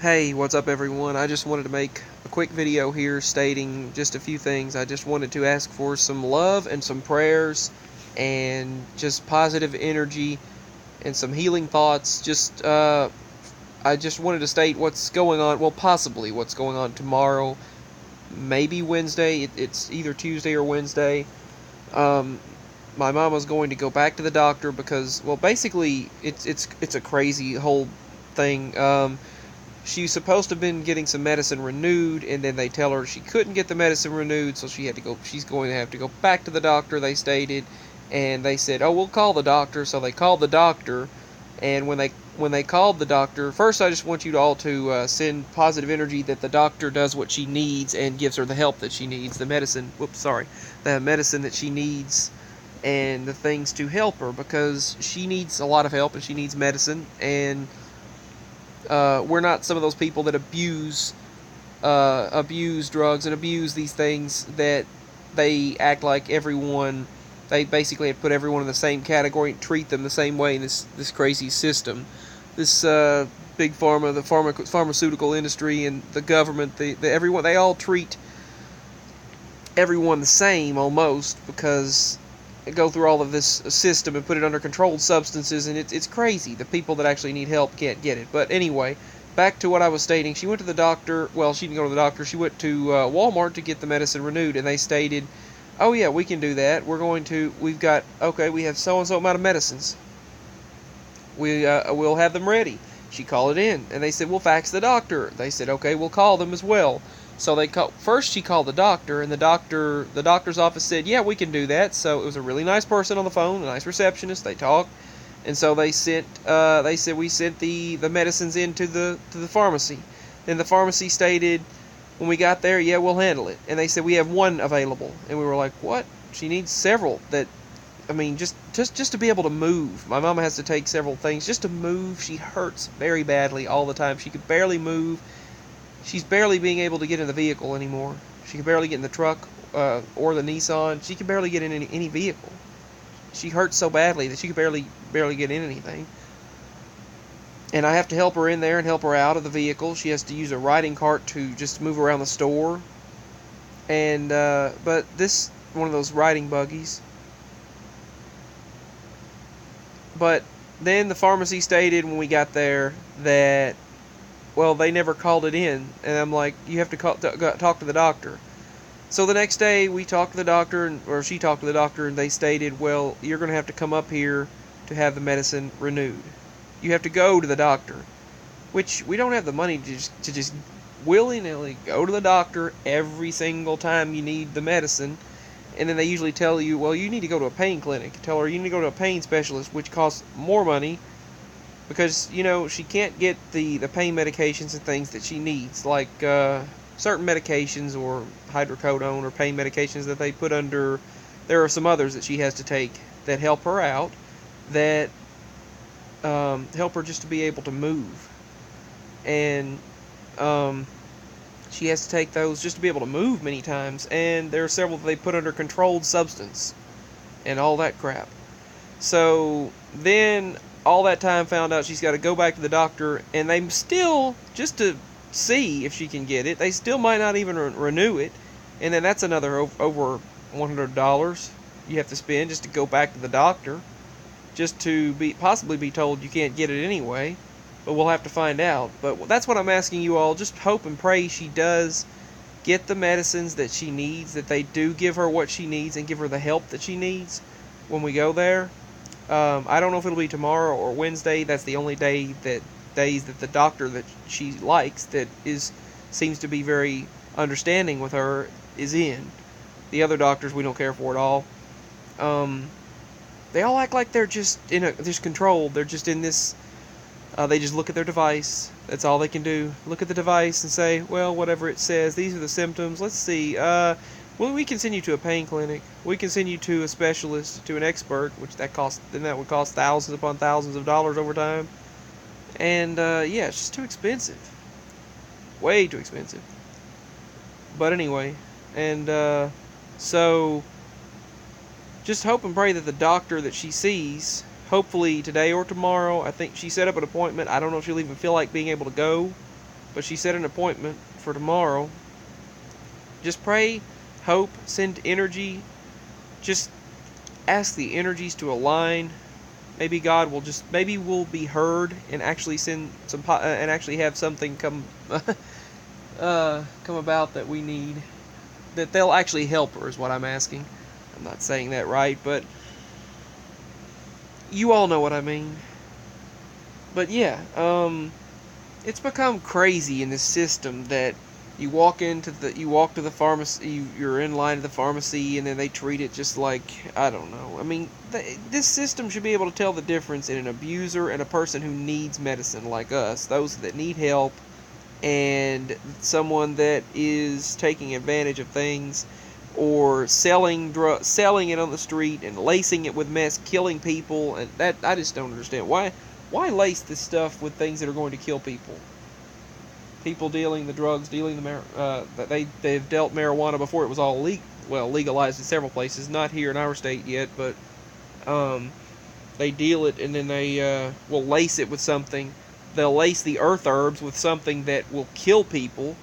Hey, what's up everyone? I just wanted to make a quick video here stating just a few things. I just wanted to ask for some love and some prayers and just positive energy and some healing thoughts. I just wanted to state what's going on, well, possibly what's going on tomorrow, maybe Wednesday. It's either Tuesday or Wednesday. Um, my mama's going to go back to the doctor because, well, basically it's a crazy whole thing. She's supposed to have been getting some medicine renewed, and then they tell her she couldn't get the medicine renewed, so she's going to have to go back to the doctor, they stated. And they said, oh, we'll call the doctor. So they called the doctor, and when they called the doctor, first I just want you all to send positive energy that the doctor does what she needs and gives her the help that she needs, the medicine that she needs, and the things to help her, because she needs a lot of help and she needs medicine. And we're not some of those people that abuse drugs and abuse these things, that they act like everyone. They basically have put everyone in the same category and treat them the same way in this crazy system. This big pharma, the pharmaceutical industry, and the government, everyone, they all treat everyone the same almost, because they go through all of this system and put it under controlled substances, and it's crazy. The people that actually need help can't get it. But anyway, back to what I was stating. She went to the doctor. Well, she didn't go to the doctor. She went to Walmart to get the medicine renewed, and they stated, "Oh yeah, we can do that. We have so and so amount of medicines. We'll have them ready." She called it in, and they said, "We'll fax the doctor." They said, "Okay, we'll call them as well." So first she called the doctor, and the doctor's office said, "Yeah, we can do that." So it was a really nice person on the phone, a nice receptionist. They talked, and so they said we sent the medicines into the pharmacy. Then the pharmacy stated, when we got there, "Yeah, we'll handle it." And they said, "We have one available." And we were like, "What? She needs several." I mean, just to be able to move. My mama has to take several things just to move. She hurts very badly all the time. She could barely move. She's barely being able to get in the vehicle anymore. She can barely get in the truck or the Nissan. She can barely get in any vehicle. She hurts so badly that she could barely get in anything. And I have to help her in there and help her out of the vehicle. She has to use a riding cart to just move around the store. And but this one of those riding buggies. But then the pharmacy stated when we got there that, well, they never called it in. And I'm like, you have to talk to the doctor. So the next day we talked to the doctor, or she talked to the doctor, and they stated, well, you're going to have to come up here to have the medicine renewed. You have to go to the doctor, which we don't have the money to just willy-nilly go to the doctor every single time you need the medicine. And then they usually tell you, well, you need to go to a pain clinic. Tell her you need to go to a pain specialist, which costs more money, because, she can't get the pain medications and things that she needs, like certain medications, or hydrocodone, or pain medications that they put under. There are some others that she has to take that help her out, that help her just to be able to move. And she has to take those just to be able to move many times. And there are several that they put under controlled substance and all that crap. So then all that time found out she's got to go back to the doctor, and they still, just to see if she can get it, they still might not even renew it. And then that's another over $100 you have to spend just to go back to the doctor, just to possibly be told you can't get it anyway. But we'll have to find out. But that's what I'm asking you all. Just hope and pray she does get the medicines that she needs, that they do give her what she needs and give her the help that she needs when we go there. I don't know if it'll be tomorrow or Wednesday. That's the only days that the doctor that she likes, that seems to be very understanding with her, is in. The other doctors we don't care for at all. They all act like they're just just controlled. They're just in this. They just look at their device. That's all they can do. Look at the device and say, well, whatever it says, these are the symptoms. Let's see. Well, we can send you to a pain clinic. We can send you to a specialist, to an expert, which that would cost thousands upon thousands of dollars over time. And yeah, it's just too expensive. Way too expensive. But anyway, and so just hope and pray that the doctor that she sees, hopefully today or tomorrow, I think she set up an appointment. I don't know if she'll even feel like being able to go. but she set an appointment for tomorrow. Just pray, hope, send energy. Just ask the energies to align. Maybe God will maybe we'll be heard and actually send some and actually have something come come about that we need. That they'll actually help her is what I'm asking. I'm not saying that right, but you all know what I mean. But yeah, it's become crazy in this system that you walk to the pharmacy, you're in line at the pharmacy, and then they treat it just like, I don't know. I mean, this system should be able to tell the difference in an abuser and a person who needs medicine like us, those that need help, and someone that is taking advantage of things or selling it on the street and lacing it with mess, killing people. And that I just don't understand why lace this stuff with things that are going to kill people. People dealing the drugs, dealing the they've dealt marijuana before it was all legalized in several places, not here in our state yet, but they deal it and then they will lace it with something. They'll lace the earth herbs with something that will kill people,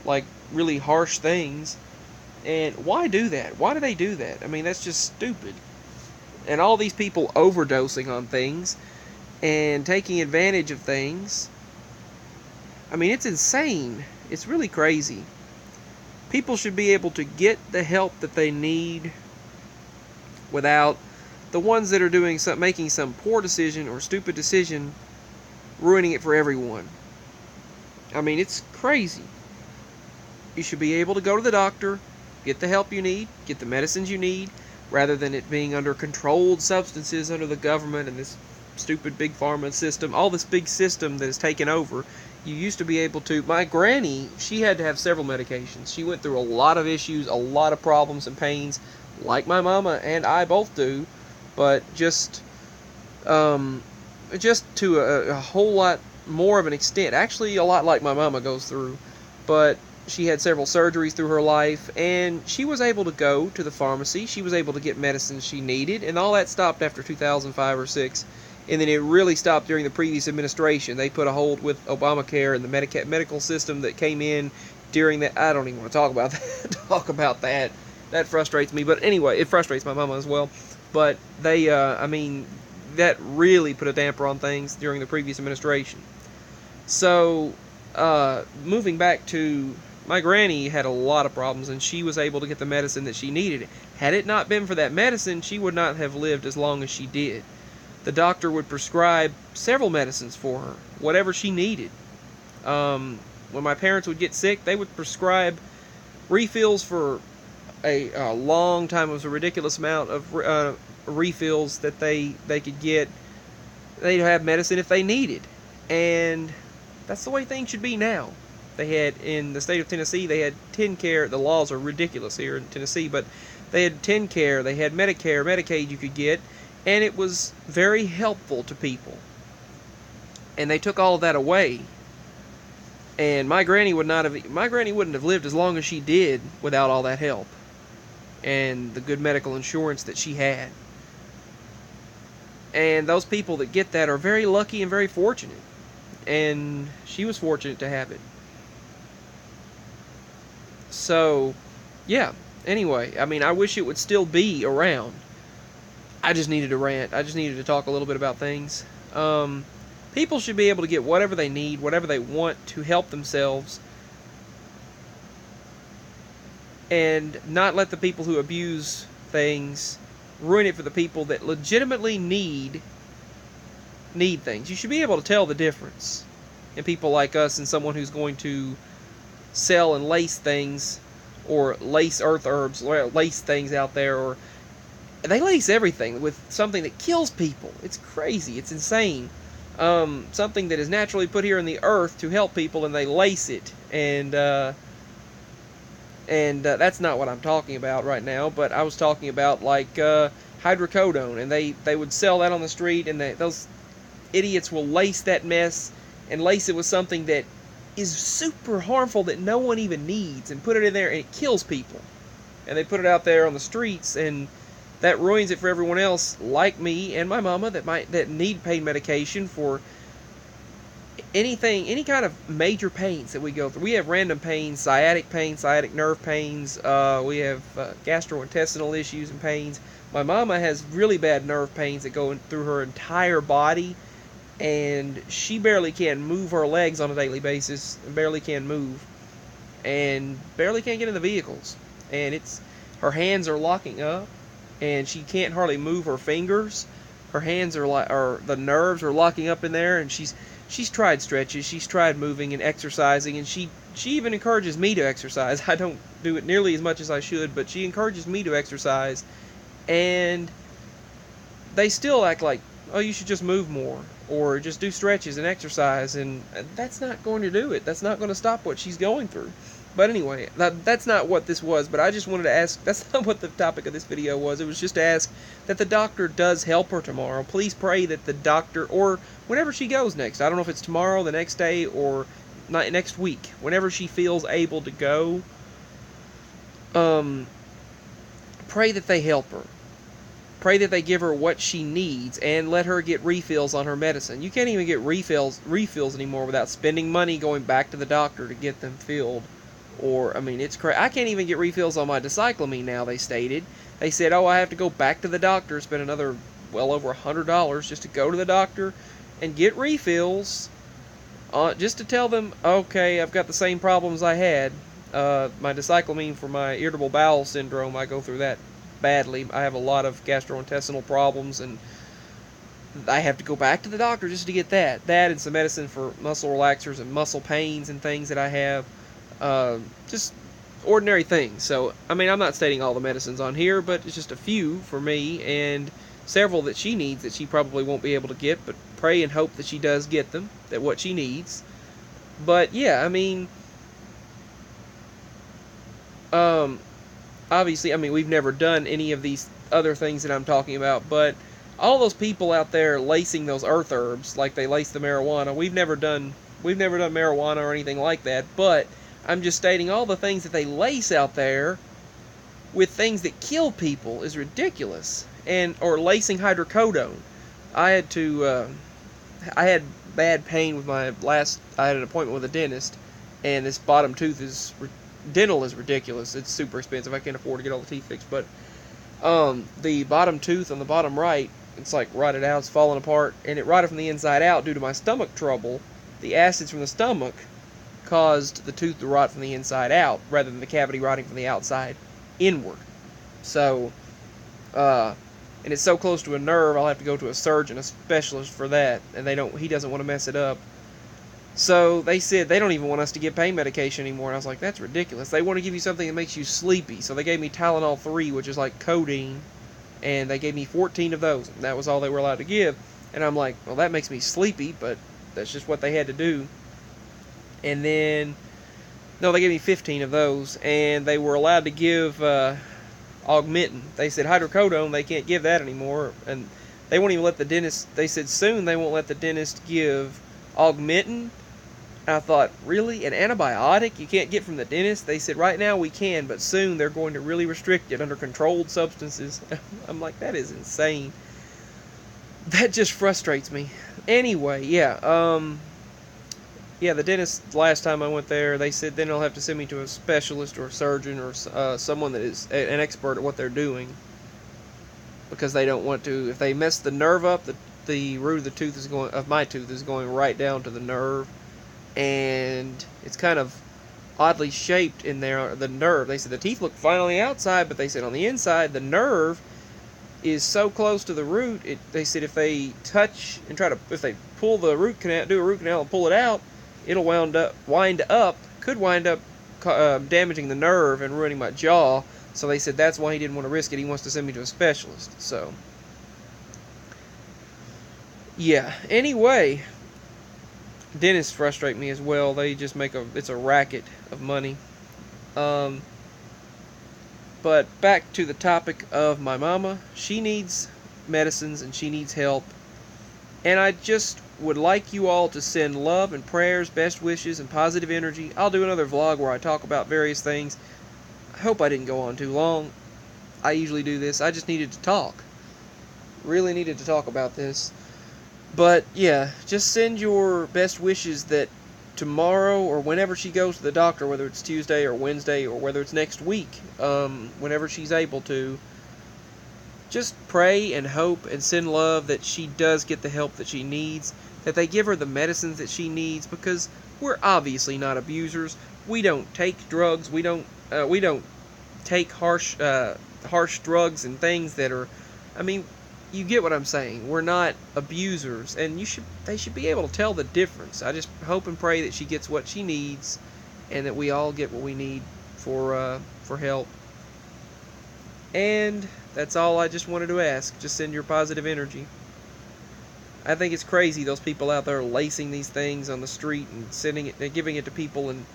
like really harsh things. And why do that? Why do they do that? I mean, that's just stupid. And all these people overdosing on things and taking advantage of things. I mean, it's insane. It's really crazy. People should be able to get the help that they need without the ones that are making some poor decision or stupid decision ruining it for everyone. I mean, it's crazy. You should be able to go to the doctor, get the help you need, get the medicines you need, rather than it being under controlled substances under the government and this stupid big pharma system, all this big system that has taken over. You used to be able to... My granny, she had to have several medications. She went through a lot of issues, a lot of problems and pains, like my mama and I both do, but just to a whole lot more of an extent. Actually, a lot like my mama goes through, but she had several surgeries through her life, and she was able to go to the pharmacy. She was able to get medicines she needed, and all that stopped after 2005 or 6. And then it really stopped during the previous administration. They put a hold with Obamacare and the medical system that came in during that. I don't even want to talk about that. That frustrates me. But anyway, it frustrates my mama as well. But they, that really put a damper on things during the previous administration. So, moving back to... My granny had a lot of problems, and she was able to get the medicine that she needed. Had it not been for that medicine, she would not have lived as long as she did. The doctor would prescribe several medicines for her, whatever she needed. When my parents would get sick, they would prescribe refills for a long time. It was a ridiculous amount of refills that they could get. They'd have medicine if they needed. And that's the way things should be now. They had, in the state of Tennessee, they had TennCare. The laws are ridiculous here in Tennessee, but they had TennCare, they had Medicare, Medicaid you could get, and it was very helpful to people. And they took all of that away. And my granny wouldn't have lived as long as she did without all that help and the good medical insurance that she had. And those people that get that are very lucky and very fortunate. And she was fortunate to have it. So, yeah. Anyway, I mean, I wish it would still be around. I just needed to rant. I just needed to talk a little bit about things. People should be able to get whatever they need, whatever they want to help themselves, and not let the people who abuse things ruin it for the people that legitimately need things. You should be able to tell the difference in people like us and someone who's going to sell and lace things, or lace earth herbs, or lace things out there, or they lace everything with something that kills people. It's crazy. It's insane. Something that is naturally put here in the earth to help people, and they lace it. And that's not what I'm talking about right now, but I was talking about, like, hydrocodone, and they would sell that on the street, and those idiots will lace that mess and lace it with something that is super harmful that no one even needs, and put it in there, and it kills people. And they put it out there on the streets, and that ruins it for everyone else, like me and my mama, that need pain medication for any kind of major pains that we go through. We have random pains, sciatic pain, sciatic nerve pains. We have gastrointestinal issues and pains. My mama has really bad nerve pains that go through her entire body, and she barely can move her legs on a daily basis, and barely can move, and barely can get in the vehicles. And her hands are locking up, and she can't hardly move her fingers. Her hands are or the nerves are locking up in there, and she's tried stretches, she's tried moving and exercising, and she even encourages me to exercise. I don't do it nearly as much as I should, but she encourages me to exercise, and they still act like, oh, you should just move more, or just do stretches and exercise, and that's not going to do it. That's not going to stop what she's going through. But anyway, that's not what this was, but I just wanted to ask, that's not what the topic of this video was. It was just to ask that the doctor does help her tomorrow. Please pray that the doctor, or whenever she goes next, I don't know if it's tomorrow, the next day, or next week, whenever she feels able to go, pray that they help her. Pray that they give her what she needs, and let her get refills on her medicine. You can't even get refills anymore without spending money going back to the doctor to get them filled. Or, I mean, it's crazy. I can't even get refills on my dicyclamine now, they stated. They said, oh, I have to go back to the doctor, spend another, well over $100 just to go to the doctor and get refills, just to tell them, okay, I've got the same problems I had. My dicyclamine for my irritable bowel syndrome, I go through that badly. I have a lot of gastrointestinal problems, and I have to go back to the doctor just to get that. That and some medicine for muscle relaxers and muscle pains and things that I have. Just ordinary things. So, I mean, I'm not stating all the medicines on here, but it's just a few for me, and several that she needs that she probably won't be able to get, but pray and hope that she does get them, that what she needs. But, yeah, I mean, obviously, I mean, we've never done any of these other things that I'm talking about, but all those people out there lacing those earth herbs like they lace the marijuana, we've never done marijuana or anything like that, but I'm just stating all the things that they lace out there with things that kill people is ridiculous. Or lacing hydrocodone. I had bad pain with I had an appointment with a dentist, and this bottom tooth dental is ridiculous. It's super expensive. I can't afford to get all the teeth fixed, but the bottom tooth on the bottom right, it's like rotted out, it's falling apart, and it rotted from the inside out due to my stomach trouble. The acids from the stomach caused the tooth to rot from the inside out, rather than the cavity rotting from the outside inward. So, and it's so close to a nerve, I'll have to go to a surgeon, a specialist for that, and he doesn't want to mess it up. So they said they don't even want us to give pain medication anymore, and I was like, that's ridiculous. They want to give you something that makes you sleepy. So they gave me Tylenol 3, which is like codeine, and they gave me 14 of those, and that was all they were allowed to give. And I'm like, well, that makes me sleepy, but that's just what they had to do. And then, no, they gave me 15 of those, and they were allowed to give Augmentin. They said hydrocodone, they can't give that anymore, and they won't even let the dentist, they said soon they won't let the dentist give Augmentin. And I thought, really? An antibiotic you can't get from the dentist? They said right now we can, but soon they're going to really restrict it under controlled substances. I'm like, that is insane. That just frustrates me. Anyway, yeah, yeah, the dentist, last time I went there, they said then they'll have to send me to a specialist or a surgeon or someone that is an expert at what they're doing, because they don't want to, if they mess the nerve up, the root of my tooth is going right down to the nerve, and it's kind of oddly shaped in there, the nerve. They said the teeth look fine on the outside, but they said on the inside, the nerve is so close to the root, they said if they touch and if they pull the root canal, do a root canal and pull it out, it'll could wind up damaging the nerve and ruining my jaw. So they said that's why he didn't want to risk it. He wants to send me to a specialist. So, yeah. Anyway, dentists frustrate me as well. They just it's a racket of money. But back to the topic of my mama. She needs medicines and she needs help. And I just would like you all to send love and prayers, best wishes, and positive energy. I'll do another vlog where I talk about various things. I hope I didn't go on too long. I usually do this. I just needed to talk. Really needed to talk about this. But yeah, just send your best wishes that tomorrow or whenever she goes to the doctor, whether it's Tuesday or Wednesday or whether it's next week, whenever she's able to, just pray and hope and send love that she does get the help that she needs, that they give her the medicines that she needs, because we're obviously not abusers. We don't take drugs. We don't take harsh drugs and things that are, I mean, you get what I'm saying. We're not abusers, and they should be able to tell the difference. I just hope and pray that she gets what she needs, and that we all get what we need for help. And that's all I just wanted to ask. Just send your positive energy. I think it's crazy, those people out there lacing these things on the street and sending it and giving it to people and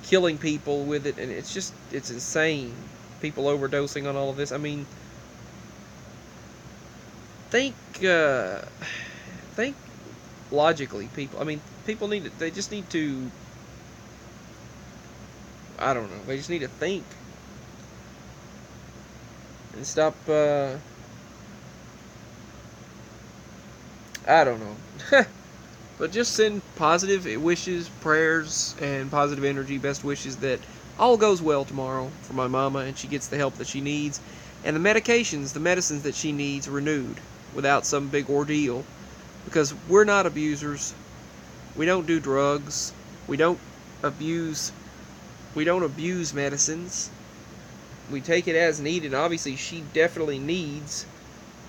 killing people with it, and it's insane. People overdosing on all of this. I mean, think uh, think logically, people. I mean, people they just need to, I don't know, they just need to think and stop, I don't know. But just send positive wishes, prayers, and positive energy, best wishes that all goes well tomorrow for my mama and she gets the help that she needs, and the medicines that she needs renewed without some big ordeal, because we're not abusers. We don't do drugs. We don't abuse medicines. We take it as needed. Obviously, she definitely needs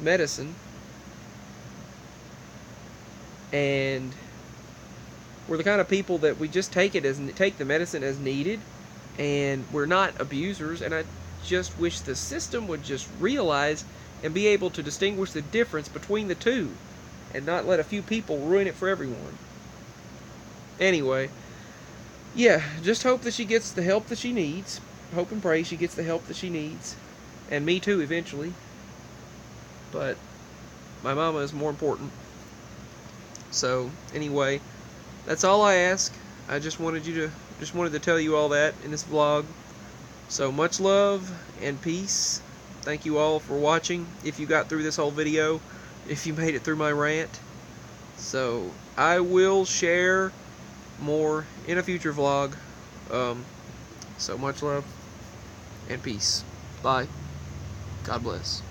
medicine. And we're the kind of people that we just take the medicine as needed, and we're not abusers. And I just wish the system would just realize and be able to distinguish the difference between the two, and not let a few people ruin it for everyone. Anyway, yeah, just hope that she gets the help that she needs. Hope and pray she gets the help that she needs, and me too eventually. But my mama is more important. So anyway, that's all I ask. I just wanted to tell you all that in this vlog. So much love and peace. Thank you all for watching. If you got through this whole video, if you made it through my rant. So I will share more in a future vlog. So much love and peace. Bye. God bless.